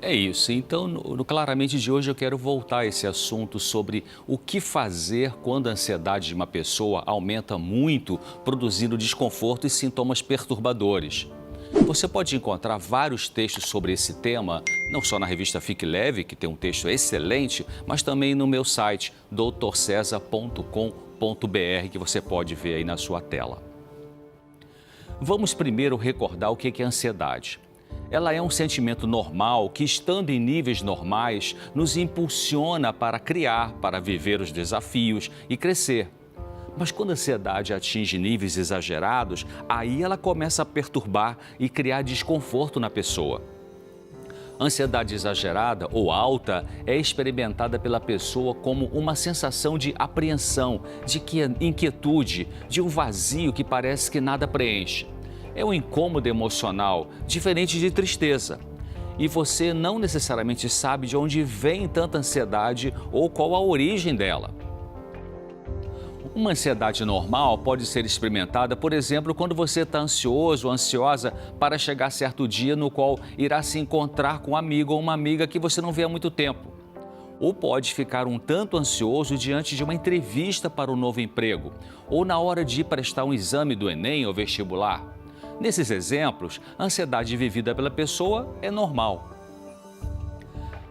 É isso. Então, no Claramente de hoje, eu quero voltar a esse assunto sobre o que fazer quando a ansiedade de uma pessoa aumenta muito, produzindo desconforto e sintomas perturbadores. Você pode encontrar vários textos sobre esse tema, não só na revista Fique Leve, que tem um texto excelente, mas também no meu site, doutorcesar.com.br, que você pode ver aí na sua tela. Vamos primeiro recordar o que é ansiedade. Ela é um sentimento normal que, estando em níveis normais, nos impulsiona para criar, para viver os desafios e crescer. Mas quando a ansiedade atinge níveis exagerados, aí ela começa a perturbar e criar desconforto na pessoa. A ansiedade exagerada ou alta é experimentada pela pessoa como uma sensação de apreensão, de inquietude, de um vazio que parece que nada preenche. É um incômodo emocional, diferente de tristeza. E você não necessariamente sabe de onde vem tanta ansiedade ou qual a origem dela. Uma ansiedade normal pode ser experimentada, por exemplo, quando você está ansioso ou ansiosa para chegar certo dia no qual irá se encontrar com um amigo ou uma amiga que você não vê há muito tempo. Ou pode ficar um tanto ansioso diante de uma entrevista para um novo emprego, ou na hora de ir prestar um exame do Enem ou vestibular. Nesses exemplos, a ansiedade vivida pela pessoa é normal.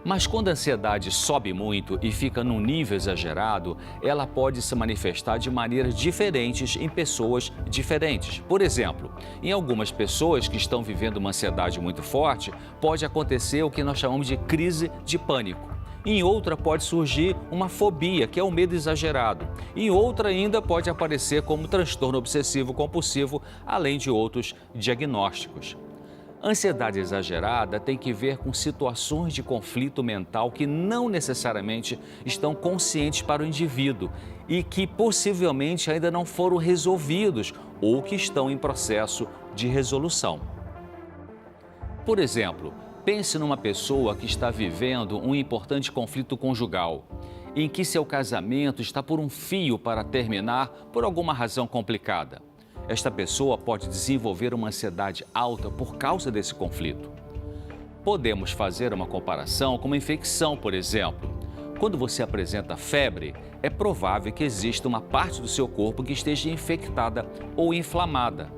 Mas quando a ansiedade sobe muito e fica num nível exagerado, ela pode se manifestar de maneiras diferentes em pessoas diferentes. Por exemplo, em algumas pessoas que estão vivendo uma ansiedade muito forte, pode acontecer o que nós chamamos de crise de pânico. Em outra pode surgir uma fobia, que é o medo exagerado. Em outra ainda pode aparecer como transtorno obsessivo-compulsivo, além de outros diagnósticos. Ansiedade exagerada tem que ver com situações de conflito mental que não necessariamente estão conscientes para o indivíduo e que possivelmente ainda não foram resolvidos ou que estão em processo de resolução. Por exemplo, pense numa pessoa que está vivendo um importante conflito conjugal, em que seu casamento está por um fio para terminar por alguma razão complicada. Esta pessoa pode desenvolver uma ansiedade alta por causa desse conflito. Podemos fazer uma comparação com uma infecção, por exemplo. Quando você apresenta febre, é provável que exista uma parte do seu corpo que esteja infectada ou inflamada.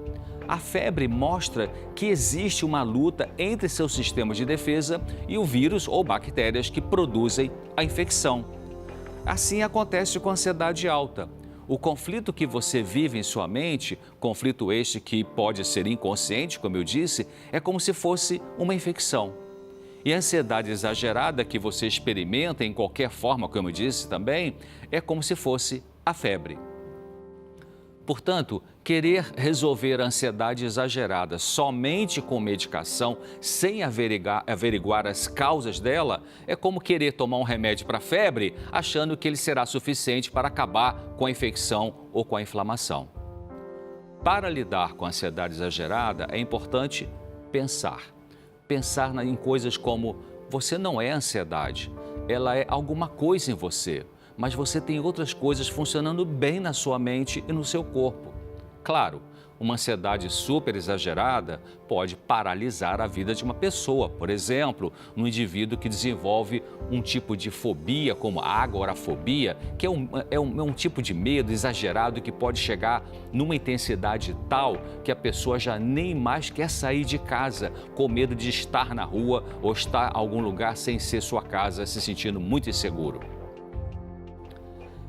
A febre mostra que existe uma luta entre seu sistema de defesa e o vírus ou bactérias que produzem a infecção. Assim acontece com a ansiedade alta. O conflito que você vive em sua mente, conflito este que pode ser inconsciente, como eu disse, é como se fosse uma infecção. E a ansiedade exagerada que você experimenta em qualquer forma, como eu disse também, é como se fosse a febre. Portanto, querer resolver a ansiedade exagerada somente com medicação, sem averiguar as causas dela, é como querer tomar um remédio para a febre, achando que ele será suficiente para acabar com a infecção ou com a inflamação. Para lidar com a ansiedade exagerada, é importante pensar. Pensar em coisas como: você não é ansiedade, ela é alguma coisa em você. Mas você tem outras coisas funcionando bem na sua mente e no seu corpo. Claro, uma ansiedade super exagerada pode paralisar a vida de uma pessoa. Por exemplo, um indivíduo que desenvolve um tipo de fobia, como a agorafobia, que é um tipo de medo exagerado que pode chegar numa intensidade tal que a pessoa já nem mais quer sair de casa, com medo de estar na rua ou estar em algum lugar sem ser sua casa, se sentindo muito inseguro.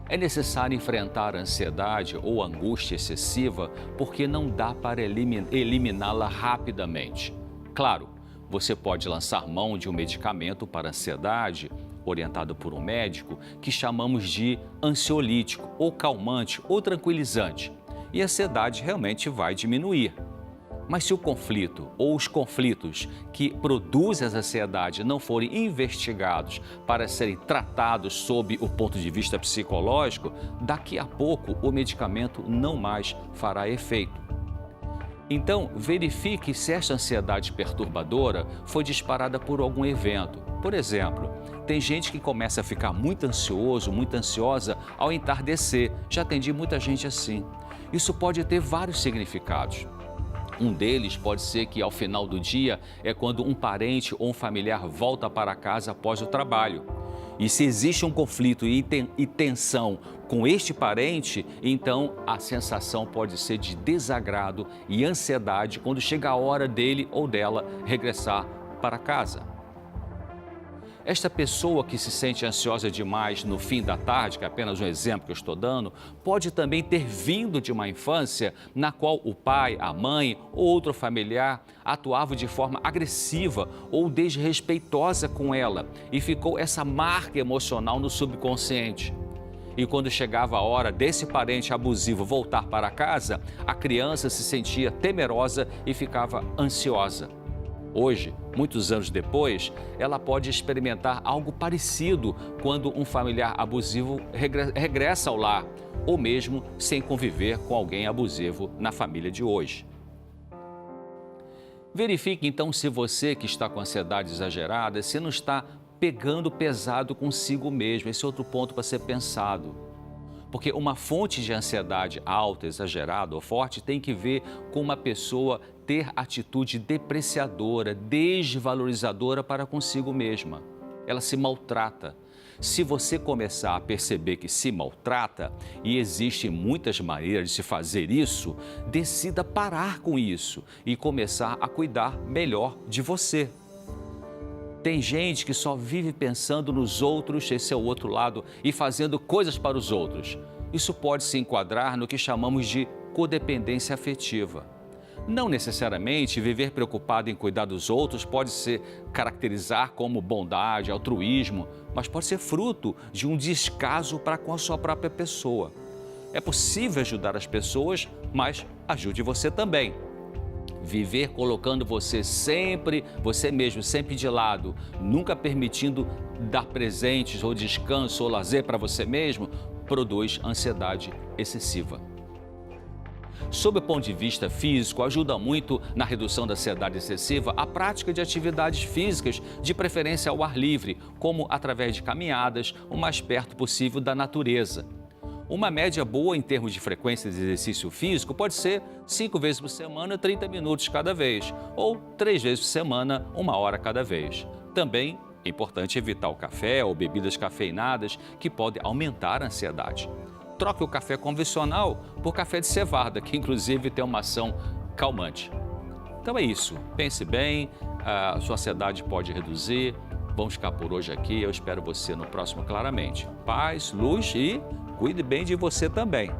É necessário enfrentar a ansiedade ou angústia excessiva porque não dá para eliminá-la rapidamente. Claro, você pode lançar mão de um medicamento para ansiedade, orientado por um médico, que chamamos de ansiolítico, ou calmante, ou tranquilizante, e a ansiedade realmente vai diminuir. Mas se o conflito ou os conflitos que produzem essa ansiedade não forem investigados para serem tratados sob o ponto de vista psicológico, daqui a pouco o medicamento não mais fará efeito. Então, verifique se esta ansiedade perturbadora foi disparada por algum evento. Por exemplo, tem gente que começa a ficar muito ansioso, muito ansiosa ao entardecer. Já atendi muita gente assim. Isso pode ter vários significados. Um deles pode ser que ao final do dia é quando um parente ou um familiar volta para casa após o trabalho. E se existe um conflito e tensão com este parente, então a sensação pode ser de desagrado e ansiedade quando chega a hora dele ou dela regressar para casa. Esta pessoa que se sente ansiosa demais no fim da tarde, que é apenas um exemplo que eu estou dando, pode também ter vindo de uma infância na qual o pai, a mãe ou outro familiar atuava de forma agressiva ou desrespeitosa com ela e ficou essa marca emocional no subconsciente. E quando chegava a hora desse parente abusivo voltar para casa, a criança se sentia temerosa e ficava ansiosa. Hoje, muitos anos depois, ela pode experimentar algo parecido quando um familiar abusivo regressa ao lar, ou mesmo sem conviver com alguém abusivo na família de hoje. Verifique então se você que está com ansiedade exagerada, se não está pegando pesado consigo mesmo. Esse é outro ponto para ser pensado. Porque uma fonte de ansiedade alta, exagerada ou forte tem que ver com uma pessoa ter atitude depreciadora, desvalorizadora para consigo mesma. Ela se maltrata. Se você começar a perceber que se maltrata, e existem muitas maneiras de se fazer isso, decida parar com isso e começar a cuidar melhor de você. Tem gente que só vive pensando nos outros, esse é o outro lado, e fazendo coisas para os outros. Isso pode se enquadrar no que chamamos de codependência afetiva. Não necessariamente viver preocupado em cuidar dos outros pode se caracterizar como bondade, altruísmo, mas pode ser fruto de um descaso para com a sua própria pessoa. É possível ajudar as pessoas, mas ajude você também. Viver colocando você mesmo, sempre de lado, nunca permitindo dar presentes ou descanso ou lazer para você mesmo, produz ansiedade excessiva. Sob o ponto de vista físico, ajuda muito na redução da ansiedade excessiva a prática de atividades físicas, de preferência ao ar livre, como através de caminhadas, o mais perto possível da natureza. Uma média boa em termos de frequência de exercício físico pode ser 5 vezes por semana, 30 minutos cada vez, ou 3 vezes por semana, 1 hora cada vez. Também é importante evitar o café ou bebidas cafeinadas que podem aumentar a ansiedade. Troque o café convencional por café de cevada, que inclusive tem uma ação calmante. Então é isso, pense bem, a sua ansiedade pode reduzir. Vamos ficar por hoje aqui, eu espero você no próximo Claramente. Paz, luz e cuide bem de você também.